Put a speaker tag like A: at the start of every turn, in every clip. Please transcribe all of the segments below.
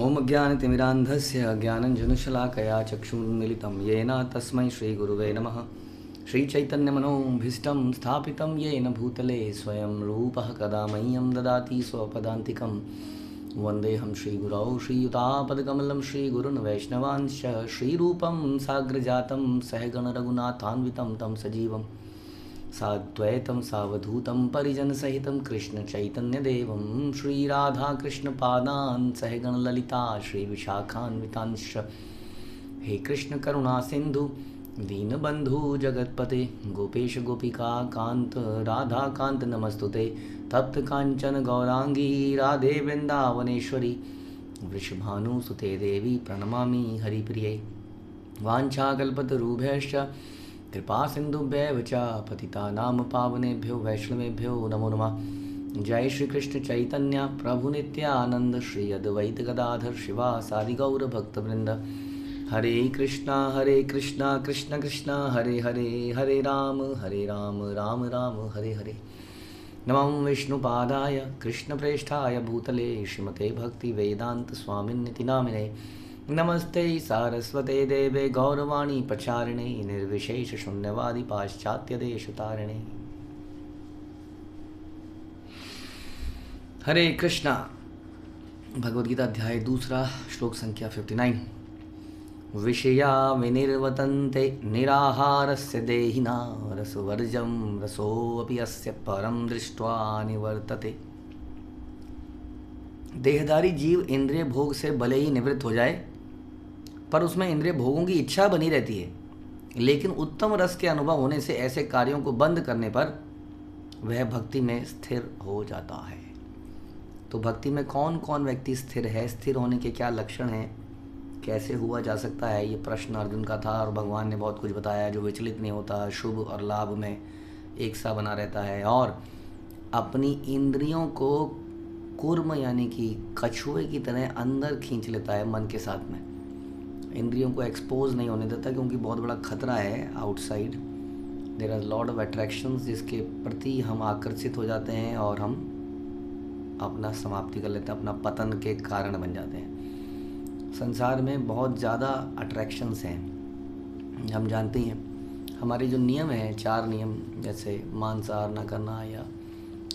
A: ॐ ज्ञानतिमिरान्धस्य ज्ञानञ्जनशलाकया चक्षुर्मिलितं येन तस्मै श्रीगुरुवे नमः। श्रीचैतन्यमनोभीष्टं स्थापितं येन भूतले स्वयं रूपः कदा मह्यं ददाति स्वपदान्तिकं। वन्देऽहं श्रीगुरौ श्रीयुतापदकमलं श्रीगुरुन् वैष्णवांश्च श्रीरूपं साग्रजातं सहगणरघुनाथान्वितं तं सजीवं साद्वैतं सावधूतं परिजनसहितं कृष्णचैतन्यदेवं श्रीराधाकृष्णपादान् सहगणललिता श्रीविशाखान्वितांश्च। हे कृष्ण करुणा सिंधु दीनबंधु जगत्पते गोपेश गोपिका कांत राधा कांत नमस्तुते। तप्त कांचन गौरांगी राधे वृंदावनेश्वरी वृषभानुसुते देवी प्रणमामि हरिप्रिये। वाञ्छाकल्पतरुभ्यश्च कृपा सिंधुभ्यैव च पतितानां पावनेभ्यो वैष्णवेभ्यो नमो नमः। जय श्री कृष्ण चैतन्य प्रभु नित्यानंद श्री अद्वैत गदाधर शिवासादि गौर भक्तवृंद। हरे कृष्णा कृष्ण कृष्ण हरे हरे हरे राम राम राम हरे हरे। नमो विष्णुपादाय कृष्णप्रेष्ठाय भूतले श्रीमते भक्ति वेदांत स्वामिन्निति नामिने। नमस्ते सारस्वते देवे गौरवाणी प्रचारिणे निर्विशेष शून्यवादी पाश्चात्य देशतारिणे। हरे कृष्णा। भगवद्गीता अध्याय 2 श्लोक संख्या 59। विषया विनिर्वतन्ते निराहारस्य देहिना रसवर्जं रसोऽपि अस्य परं दृष्ट्वा निवर्तते। देहधारी जीव इंद्रिय भोग से भले ही निवृत्त हो जाए पर उसमें इंद्रिय भोगों की इच्छा बनी रहती है, लेकिन उत्तम रस के अनुभव होने से ऐसे कार्यों को बंद करने पर वह भक्ति में स्थिर हो जाता है। तो भक्ति में कौन कौन व्यक्ति स्थिर है, स्थिर होने के क्या लक्षण हैं, कैसे हुआ जा सकता है, ये प्रश्न अर्जुन का था और भगवान ने बहुत कुछ बताया। जो विचलित नहीं होता, शुभ और लाभ में एक सा बना रहता है और अपनी इंद्रियों को कूर्म यानी कि कछुए की तरह अंदर खींच लेता है मन के साथ में। इंद्रियों को एक्सपोज नहीं होने देता क्योंकि बहुत बड़ा खतरा है outside. There are lot of attractions जिसके प्रति हम आकर्षित हो जाते हैं और हम अपना समाप्ति कर लेते हैं, अपना पतन के कारण बन जाते हैं। संसार में बहुत ज़्यादा अट्रैक्शंस हैं, हम जानते हैं। हमारे जो नियम हैं 4 नियम, जैसे मांसाहार ना करना या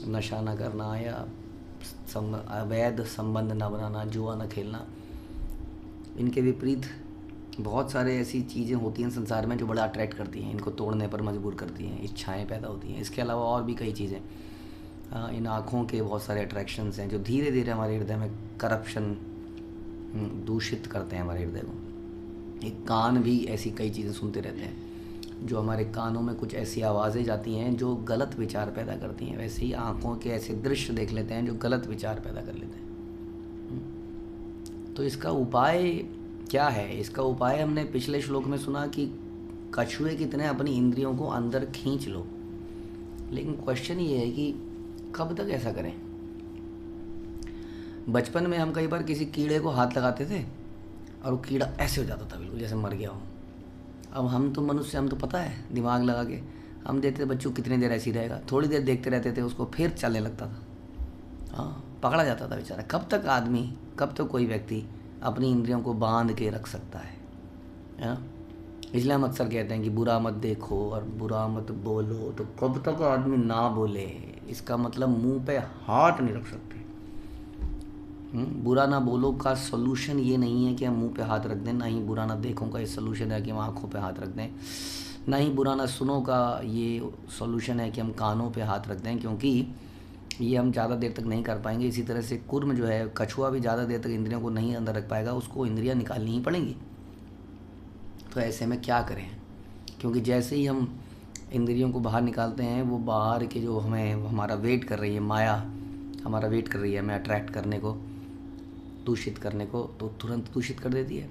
A: नशा ना करना या अवैध संबंध ना बनाना, जुआ ना खेलना, इनके विपरीत बहुत सारे ऐसी चीज़ें होती हैं संसार में जो बड़ा अट्रैक्ट करती हैं, इनको तोड़ने पर मजबूर करती हैं, इच्छाएं पैदा होती हैं। इसके अलावा और भी कई चीज़ें, इन आँखों के बहुत सारे अट्रैक्शंस हैं जो धीरे धीरे हमारे हृदय में करप्शन दूषित करते हैं हमारे हृदय को। एक कान भी ऐसी कई चीज़ें सुनते रहते हैं जो हमारे कानों में कुछ ऐसी आवाज़ें जाती हैं जो गलत विचार पैदा करती हैं। वैसे ही आँखों के ऐसे दृश्य देख लेते हैं जो गलत विचार पैदा कर लेते हैं। तो इसका उपाय क्या है? इसका उपाय हमने पिछले श्लोक में सुना कि कछुए की तरह अपनी इंद्रियों को अंदर खींच लो। लेकिन क्वेश्चन ये है कि कब तक ऐसा करें? बचपन में हम कई बार किसी कीड़े को हाथ लगाते थे और वो कीड़ा ऐसे हो जाता था, बिल्कुल जैसे मर गया हो। अब हम तो मनुष्य, हम तो पता है दिमाग लगा के हम देखते थे बच्चों कितनी देर ऐसी रहेगा, थोड़ी देर देखते रहते थे उसको, फिर चलने लगता था। हाँ, पकड़ा जाता था बेचारा। कब तक आदमी, कब तक कोई व्यक्ति अपनी इंद्रियों को बांध के रख सकता है? इसलिए हम अक्सर कहते हैं कि बुरा मत देखो और बुरा मत बोलो। तो कब तक आदमी ना बोले, इसका मतलब मुंह पे हाथ नहीं रख सकते। बुरा ना बोलो का सोल्यूशन ये नहीं है कि हम मुंह पे हाथ रख दें, ना ही बुरा ना देखो का ये सोल्यूशन है कि हम आँखों पे हाथ रख दें, ना ही बुरा ना सुनो का ये सोल्यूशन है कि हम कानों पे हाथ रख दें, क्योंकि ये हम ज़्यादा देर तक नहीं कर पाएंगे। इसी तरह से कुर्म जो है, कछुआ भी ज़्यादा देर तक इंद्रियों को नहीं अंदर रख पाएगा, उसको इंद्रियां निकालनी ही पड़ेंगी। तो ऐसे में क्या करें? क्योंकि जैसे ही हम इंद्रियों को बाहर निकालते हैं, वो बाहर के जो हमें हमारा वेट कर रही है, माया हमारा वेट कर रही है हमें अट्रैक्ट करने को, दूषित करने को, तो तुरंत दूषित कर देती है।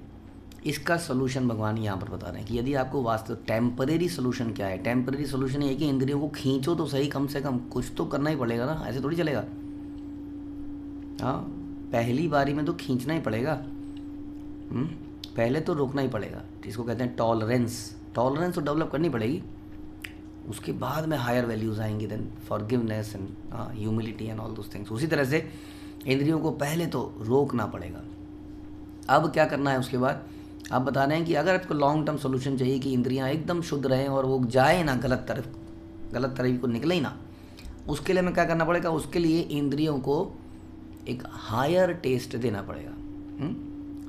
A: इसका सोल्यूशन भगवान यहाँ पर बता रहे हैं कि यदि आपको वास्तव टेम्परेरी सोल्यूशन क्या है? टेम्परेरी सोल्यूशन ये है कि इंद्रियों को खींचो तो सही, कम से कम कुछ तो करना ही पड़ेगा ना, ऐसे थोड़ी चलेगा। हाँ, पहली बारी में तो खींचना ही पड़ेगा, पहले तो रोकना ही पड़ेगा। जिसको कहते हैं टॉलरेंस तो डेवलप करनी पड़ेगी। उसके बाद में हायर वैल्यूज़ आएंगी, then forgiveness and humility and all those things. उसी तरह से इंद्रियों को पहले तो रोकना पड़ेगा। अब क्या करना है उसके बाद, आप बता रहे हैं कि अगर आपको लॉन्ग टर्म सोल्यूशन चाहिए कि इंद्रियां एकदम शुद्ध रहें और वो जाए ना गलत तरफ को निकले ही ना, उसके लिए हमें क्या करना पड़ेगा, उसके लिए इंद्रियों को एक हायर टेस्ट देना पड़ेगा।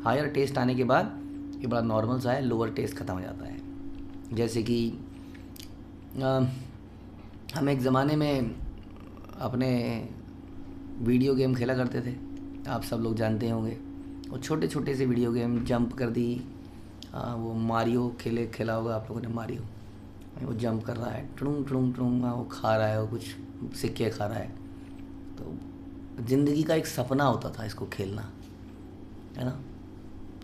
A: हायर टेस्ट आने के बाद ये बड़ा नॉर्मल सा है, लोअर टेस्ट ख़त्म हो जाता है। जैसे कि हम एक ज़माने में अपने वीडियो गेम खेला करते थे, आप सब लोग जानते होंगे। और छोटे छोटे से वीडियो गेम, जंप कर दी, वो मारियो खेला होगा आप लोगों ने, मारियो, वो जंप कर रहा है, टुड़ुंग टुड़ुंग टुड़ुंग, वो खा रहा है, वो कुछ सिक्के खा रहा है। तो ज़िंदगी का एक सपना होता था इसको खेलना, है ना।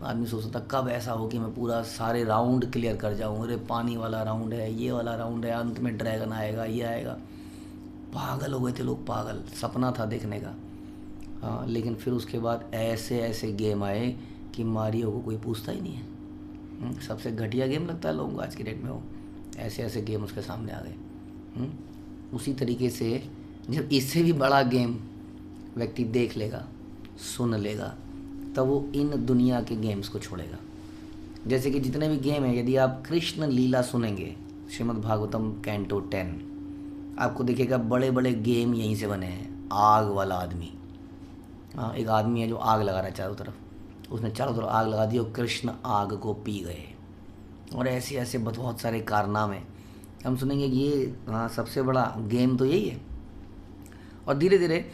A: आदमी सोचता था कब ऐसा हो कि मैं पूरा सारे राउंड क्लियर कर जाऊँ, अरे पानी वाला राउंड है, ये वाला राउंड है, अंत में ड्रैगन आएगा, ये आएगा। पागल हो गए थे लोग, पागल, सपना था देखने का। हाँ, लेकिन फिर उसके बाद ऐसे ऐसे गेम आए कि मारियो को कोई पूछता ही नहीं है। सबसे घटिया गेम लगता है लोगों को आज की डेट में, वो ऐसे ऐसे गेम उसके सामने आ गए। उसी तरीके से जब इससे भी बड़ा गेम व्यक्ति देख लेगा, सुन लेगा, तब वो इन दुनिया के गेम्स को छोड़ेगा। जैसे कि जितने भी गेम हैं, यदि आप कृष्ण लीला सुनेंगे, श्रीमद् भागवतम कैंटो 10, आपको दिखेगा बड़े बड़े गेम यहीं से बने हैं। आग वाला आदमी, हाँ, एक आदमी है जो आग लगा रहा है चारों तरफ, उसने चारों तरफ आग लगा दी और कृष्ण आग को पी गए, और ऐसे ऐसे बहुत सारे कारनामे हम सुनेंगे कि ये, हाँ, सबसे बड़ा गेम तो यही है। और धीरे धीरे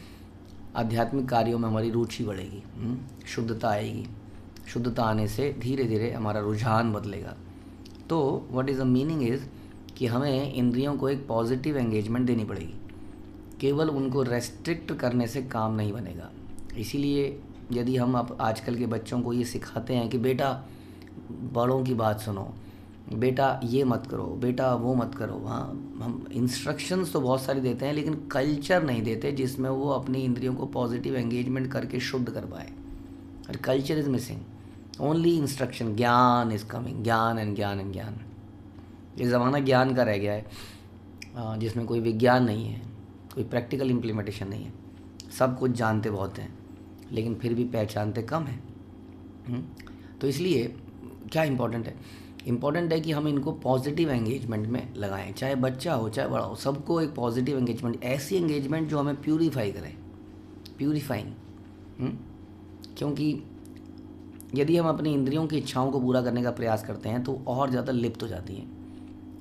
A: आध्यात्मिक कार्यों में हमारी रुचि बढ़ेगी, शुद्धता आएगी। शुद्धता आने से धीरे धीरे हमारा रुझान बदलेगा। तो what is the meaning is कि हमें इंद्रियों को एक पॉजिटिव एंगेजमेंट देनी पड़ेगी। केवल उनको रेस्ट्रिक्ट करने से काम नहीं बनेगा। इसीलिए यदि हम अब आजकल के बच्चों को ये सिखाते हैं कि बेटा बड़ों की बात सुनो, बेटा ये मत करो, बेटा वो मत करो, हाँ, हम इंस्ट्रक्शंस तो बहुत सारी देते हैं, लेकिन कल्चर नहीं देते जिसमें वो अपनी इंद्रियों को पॉजिटिव एंगेजमेंट करके शुद्ध कर पाए। और culture is missing, only instruction, ज्ञान इज़ कमिंग, ज्ञान एंड ज्ञान एंड ज्ञान। ये ज़माना ज्ञान का रह गया है, जिसमें कोई विज्ञान नहीं है, कोई प्रैक्टिकल इम्प्लीमेंटेशन नहीं है। सब कुछ जानते बहुत हैं, लेकिन फिर भी पहचानते कम हैं। तो इसलिए क्या इम्पोर्टेंट है, इम्पॉर्टेंट है कि हम इनको पॉजिटिव एंगेजमेंट में लगाएं, चाहे बच्चा हो चाहे बड़ा हो, सबको एक पॉजिटिव एंगेजमेंट, ऐसी एंगेजमेंट जो हमें प्यूरीफाई करे, प्यूरीफाइंग। क्योंकि यदि हम अपनी इंद्रियों की इच्छाओं को पूरा करने का प्रयास करते हैं तो और ज़्यादा लिप्त हो जाती हैं।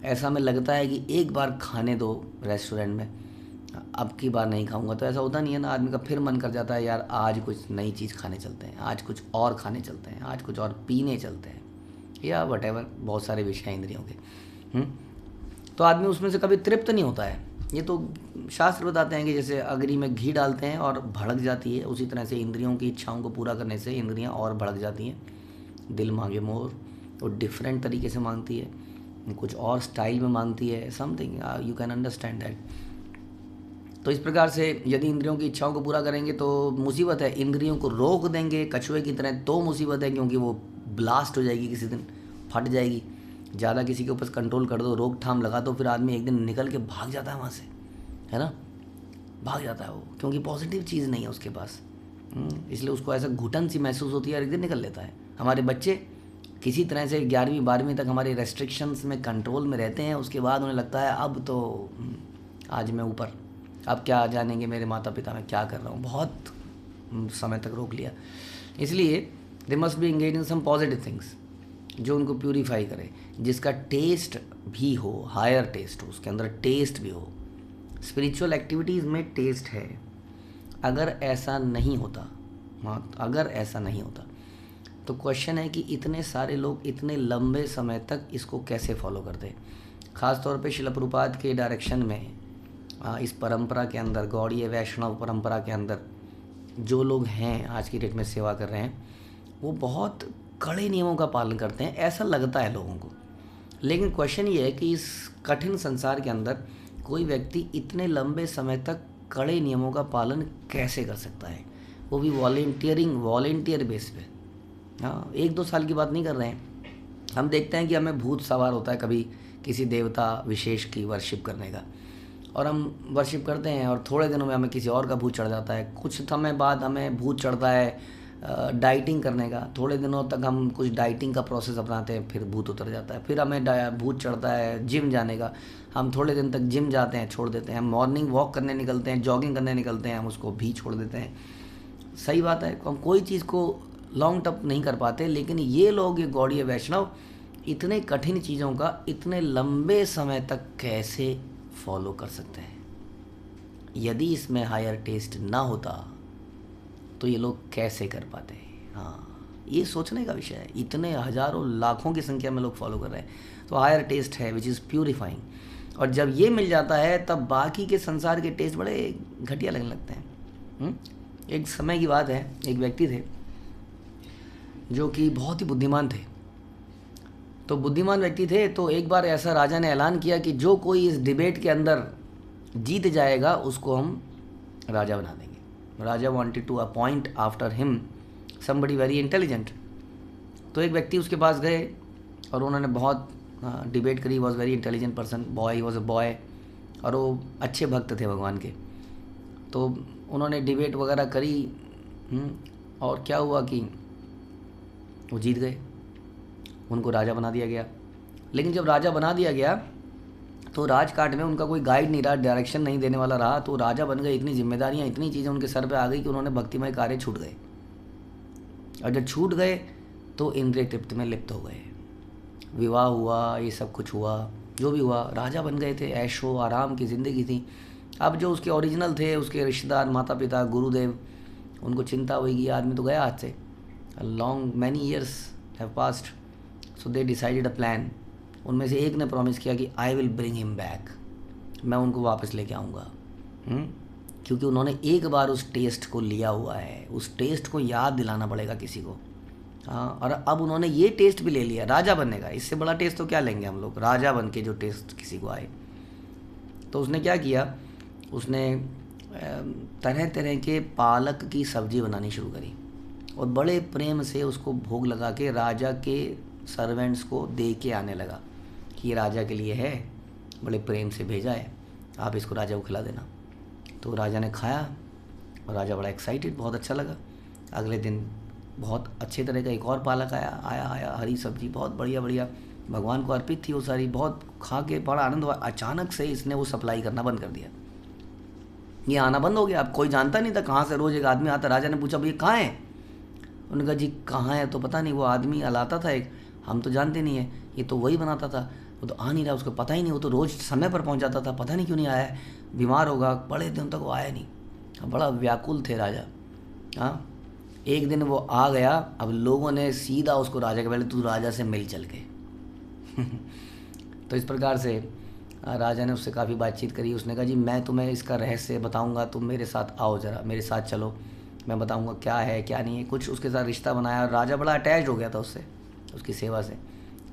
A: ऐसा हमें लगता है कि एक बार खाने दो रेस्टोरेंट में, अब की बार नहीं खाऊंगा, तो ऐसा होता नहीं है ना। आदमी का फिर मन कर जाता है, यार आज कुछ नई चीज़ खाने चलते हैं, आज कुछ और खाने चलते हैं, आज कुछ और पीने चलते हैं, या वटेवर, बहुत सारे विषय हैं इंद्रियों के। तो आदमी उसमें से कभी तृप्त नहीं होता है। ये तो शास्त्र बताते हैं कि जैसे अग्नि में घी डालते हैं और भड़क जाती है, उसी तरह से इंद्रियों की इच्छाओं को पूरा करने से इंद्रियां और भड़क जाती हैं। दिल मांगे मोर, वो डिफरेंट तरीके से मांगती है, कुछ और स्टाइल में मांगती है, something you can understand that. तो इस प्रकार से यदि इंद्रियों की इच्छाओं को पूरा करेंगे तो मुसीबत है, इंद्रियों को रोक देंगे कछुए की तरह तो मुसीबत है, क्योंकि वो ब्लास्ट हो जाएगी, किसी दिन फट जाएगी। ज़्यादा किसी के ऊपर कंट्रोल कर दो, रोक थाम लगा दो, फिर आदमी एक दिन निकल के भाग जाता है वहाँ से, है ना, भाग जाता है वो, क्योंकि पॉजिटिव चीज़ नहीं है उसके पास। इसलिए उसको ऐसा घुटन सी महसूस होती है और एक दिन निकल लेता है। हमारे बच्चे किसी तरह से 11वीं 12वीं तक हमारे रेस्ट्रिक्शंस में, कंट्रोल में रहते हैं, उसके बाद उन्हें लगता है अब तो आज मैं ऊपर, अब क्या जानेंगे मेरे माता पिता मैं क्या कर रहा हूँ, बहुत समय तक रोक लिया। इसलिए they must be engage in some positive things जो उनको प्यूरीफाई करे, जिसका टेस्ट भी हो, हायर टेस्ट हो, उसके अंदर टेस्ट भी हो। स्पिरिचुअल एक्टिविटीज़ में टेस्ट है। अगर ऐसा नहीं होता, हाँ, अगर ऐसा नहीं होता तो क्वेश्चन है कि इतने सारे लोग इतने लंबे समय तक इसको कैसे फॉलो करते। ख़ास तौर पे शिल प्रभुपाद के डायरेक्शन में, इस परंपरा के अंदर, गौड़ीय वैष्णव परंपरा के अंदर जो लोग हैं आज की डेट में सेवा कर रहे हैं, वो बहुत कड़े नियमों का पालन करते हैं, ऐसा लगता है लोगों को। लेकिन क्वेश्चन ये है कि इस कठिन संसार के अंदर कोई व्यक्ति इतने लंबे समय तक कड़े नियमों का पालन कैसे कर सकता है, वो भी वॉलेंटियर बेस पे। हाँ, 1-2 साल की बात नहीं कर रहे हैं। हम देखते हैं कि हमें भूत सवार होता है कभी किसी देवता विशेष की वर्शिप करने का, और हम वर्शिप करते हैं और थोड़े दिनों में हमें किसी और का भूत चढ़ जाता है, कुछ समय बाद हमें भूत चढ़ता है डाइटिंग करने का, थोड़े दिनों तक हम कुछ डाइटिंग का प्रोसेस अपनाते हैं, फिर भूत उतर जाता है। फिर हमें भूत चढ़ता है जिम जाने का, हम थोड़े दिन तक जिम जाते हैं, छोड़ देते हैं। हम मॉर्निंग वॉक करने निकलते हैं, जॉगिंग करने निकलते हैं, हम उसको भी छोड़ देते हैं। सही बात है, हम कोई चीज़ को लॉन्ग टर्म नहीं कर पाते, लेकिन ये लोग, ये गौड़ीय वैष्णव इतने कठिन चीज़ों का इतने लंबे समय तक कैसे फॉलो कर सकते हैं? यदि इसमें हायर टेस्ट ना होता तो ये लोग कैसे कर पाते? हाँ, ये सोचने का विषय है। इतने हज़ारों लाखों की संख्या में लोग फॉलो कर रहे हैं, तो हायर टेस्ट है विच इज़ प्यूरिफाइंग। और जब ये मिल जाता है तब बाकी के संसार के टेस्ट बड़े घटिया लगने लगते हैं। एक समय की बात है, एक व्यक्ति थे जो कि बहुत ही बुद्धिमान थे। तो बुद्धिमान व्यक्ति थे, तो एक बार ऐसा राजा ने ऐलान किया कि जो कोई इस डिबेट के अंदर जीत जाएगा उसको हम राजा बना देंगे। राजा wanted to appoint after him somebody very intelligent. तो एक व्यक्ति उसके पास गए और उन्होंने बहुत डिबेट करी। Was very intelligent person, boy, he was a boy, और वो अच्छे भक्त थे भगवान के। तो उन्होंने डिबेट वगैरह करी, और क्या हुआ कि वो जीत गए, उनको राजा बना दिया गया। लेकिन जब राजा बना दिया गया तो राजकाट में उनका कोई गाइड नहीं रहा, डायरेक्शन नहीं देने वाला रहा, तो राजा बन गए। इतनी जिम्मेदारियां, इतनी चीज़ें उनके सर पे आ गई कि उन्होंने भक्तिमय कार्य छूट गए। और जब छूट गए तो इंद्रिय तृप्ति में लिप्त हो गए। विवाह हुआ, ये सब कुछ हुआ, जो भी हुआ, राजा बन गए थे, ऐशो आराम की ज़िंदगी थी। अब जो उसके ओरिजिनल थे, उसके रिश्तेदार, माता पिता, गुरुदेव, उनको चिंता हुई कि आदमी तो गया हाथ से। Long many years have passed, so they decided a plan. उनमें से एक ने प्रॉमिस किया कि I will bring him back, मैं उनको वापस लेके आऊँगा। क्योंकि उन्होंने एक बार उस टेस्ट को लिया हुआ है, उस टेस्ट को याद दिलाना पड़ेगा किसी को। हाँ, और अब उन्होंने ये टेस्ट भी ले लिया राजा बनने का। इससे बड़ा टेस्ट तो क्या लेंगे हम लोग, राजा बन के जो टेस्ट किसी को आए। तो उसने क्या किया, उसने तरह तरह के पालक की सब्जी बनानी शुरू करी और बड़े प्रेम से उसको भोग लगा के राजा के सर्वेंट्स को दे के आने लगा कि ये राजा के लिए है, बड़े प्रेम से भेजा है, आप इसको राजा को खिला देना। तो राजा ने खाया और राजा बड़ा एक्साइटेड, बहुत अच्छा लगा। अगले दिन बहुत अच्छे तरह का एक और पालक आया, हरी सब्जी बहुत बढ़िया बढ़िया, भगवान को अर्पित थी वो सारी, बहुत खा के बड़ा आनंद हुआ। अचानक से इसने वो सप्लाई करना बंद कर दिया, ये आना बंद हो गया। अब कोई जानता नहीं था कहाँ से रोज़ एक आदमी आता। राजा ने पूछा भैया कहाँ है? उन्होंने कहा जी कहाँ है तो पता नहीं, वो आदमी लाता था एक, हम तो जानते नहीं है, ये तो वही बनाता था, वो तो आ नहीं रहा, उसको पता ही नहीं, वो तो रोज़ समय पर पहुंच जाता था, पता नहीं क्यों नहीं आया है, बीमार होगा, बड़े दिन तक वो आया नहीं। बड़ा व्याकुल थे राजा। हाँ, एक दिन वो आ गया। अब लोगों ने सीधा उसको राजा के, पहले तू राजा से मिल चल के तो इस प्रकार से राजा ने उससे काफ़ी बातचीत करी। उसने कहा जी मैं तुम्हें इसका रहस्य बताऊंगा, तुम मेरे साथ आओ, ज़रा मेरे साथ चलो, मैं बताऊंगा क्या है क्या नहीं है। कुछ उसके साथ रिश्ता बनाया और राजा बड़ा अटैच हो गया था उससे, उसकी सेवा से।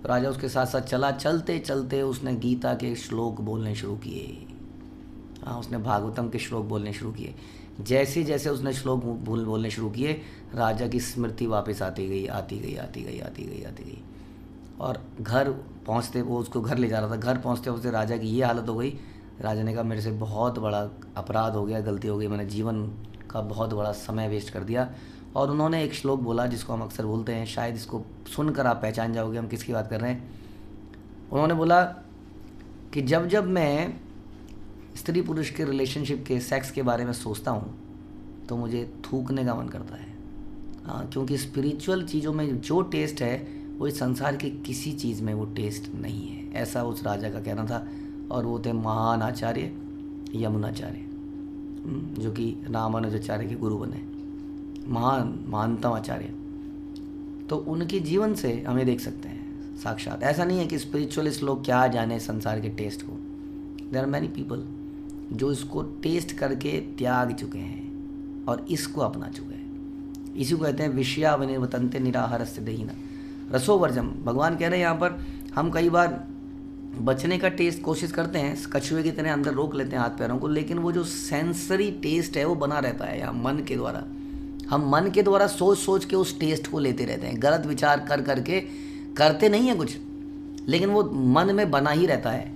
A: तो राजा उसके साथ साथ चला। चलते चलते उसने गीता के श्लोक बोलने शुरू किए। हाँ, उसने भागवतम के श्लोक बोलने शुरू किए। जैसे जैसे उसने श्लोक बोलने शुरू किए, राजा की स्मृति वापस आती गई, आती गई, आती गई, आती गई, आती गई। और घर पहुँचते, वो उसको घर ले जा रहा था, घर पहुँचते पहुँचते राजा की ये हालत हो गई। राजा ने कहा मेरे से बहुत बड़ा अपराध हो गया, गलती हो गई, मैंने जीवन का बहुत बड़ा समय वेस्ट कर दिया। और उन्होंने एक श्लोक बोला जिसको हम अक्सर बोलते हैं, शायद इसको सुनकर आप पहचान जाओगे हम किसकी बात कर रहे हैं। उन्होंने बोला कि जब जब मैं स्त्री पुरुष के रिलेशनशिप के, सेक्स के बारे में सोचता हूँ तो मुझे थूकने का मन करता है। हाँ, क्योंकि स्पिरिचुअल चीज़ों में जो टेस्ट है वो इस संसार के किसी चीज़ में वो टेस्ट नहीं है, ऐसा उस राजा का कहना था। और वो थे महान आचार्य यमुनाचार्य, जो कि रामानुजाचार्य के गुरु बने, महानतम आचार्य। तो उनके जीवन से हमें देख सकते हैं साक्षात। ऐसा नहीं है कि स्पिरिचुअलिस्ट लोग क्या जाने संसार के टेस्ट को। देयर आर मैनी पीपल जो इसको टेस्ट करके त्याग चुके हैं और इसको अपना चुके हैं। इसी को कहते हैं विषया विनिर्वतन्ते निराहारस्य देहिना रसोवर्जम। भगवान कह रहे हैं यहाँ पर, हम कई बार बचने का टेस्ट कोशिश करते हैं, कछुए की तरह अंदर रोक लेते हैं हाथ पैरों को, लेकिन वो जो सेंसरी टेस्ट है वो बना रहता है यहाँ मन के द्वारा। हम मन के द्वारा सोच सोच के उस टेस्ट को लेते रहते हैं, गलत विचार कर करके करते नहीं हैं कुछ, लेकिन वो मन में बना ही रहता है,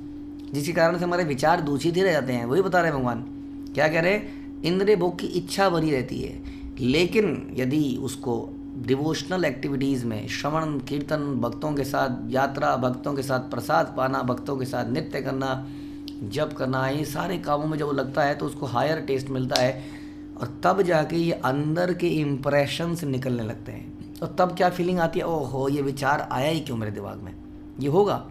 A: जिसके कारण से हमारे विचार दूषित ही रह जाते हैं। वही बता रहे हैं भगवान, क्या कह रहे हैं, इंद्रिय भोग की इच्छा बनी रहती है, लेकिन यदि उसको डिवोशनल एक्टिविटीज़ में, श्रवण कीर्तन, भक्तों के साथ यात्रा, भक्तों के साथ प्रसाद पाना, भक्तों के साथ नृत्य करना, जप करना, ये सारे कामों में जब वो लगता है तो उसको हायर टेस्ट मिलता है, और तब जाके ये अंदर के इम्प्रेशंस निकलने लगते हैं। और तब क्या फीलिंग आती है, ओहो ये विचार आया ही क्यों मेरे दिमाग में, ये होगा।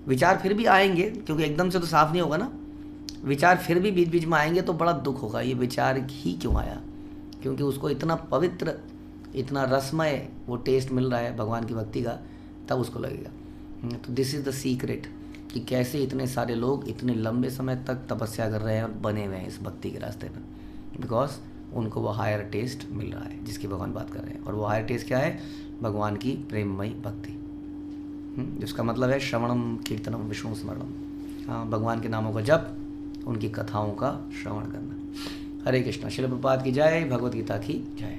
A: विचार फिर भी आएंगे, क्योंकि एकदम से तो साफ नहीं होगा ना, विचार फिर भी बीच बीच में आएंगे तो बड़ा दुख होगा, ये विचार ही क्यों आया, क्योंकि उसको इतना पवित्र, इतना रसमय वो टेस्ट मिल रहा है भगवान की भक्ति का, तब उसको लगेगा। तो दिस इज़ द सीक्रेट कि कैसे इतने सारे लोग इतने लंबे समय तक तपस्या कर रहे हैं और बने हुए हैं इस भक्ति के रास्ते पर, बिकॉज उनको वो हायर टेस्ट मिल रहा है जिसकी भगवान बात कर रहे हैं। और वो हायर टेस्ट क्या है, भगवान की प्रेममयी भक्ति, जिसका मतलब है श्रवणम कीर्तनम विष्णु स्मरणम। हाँ, भगवान के नामों का जप, उनकी कथाओं का श्रवण करना। हरे कृष्णा। श्रील प्रभुपाद की जय, भगवद गीता की जय।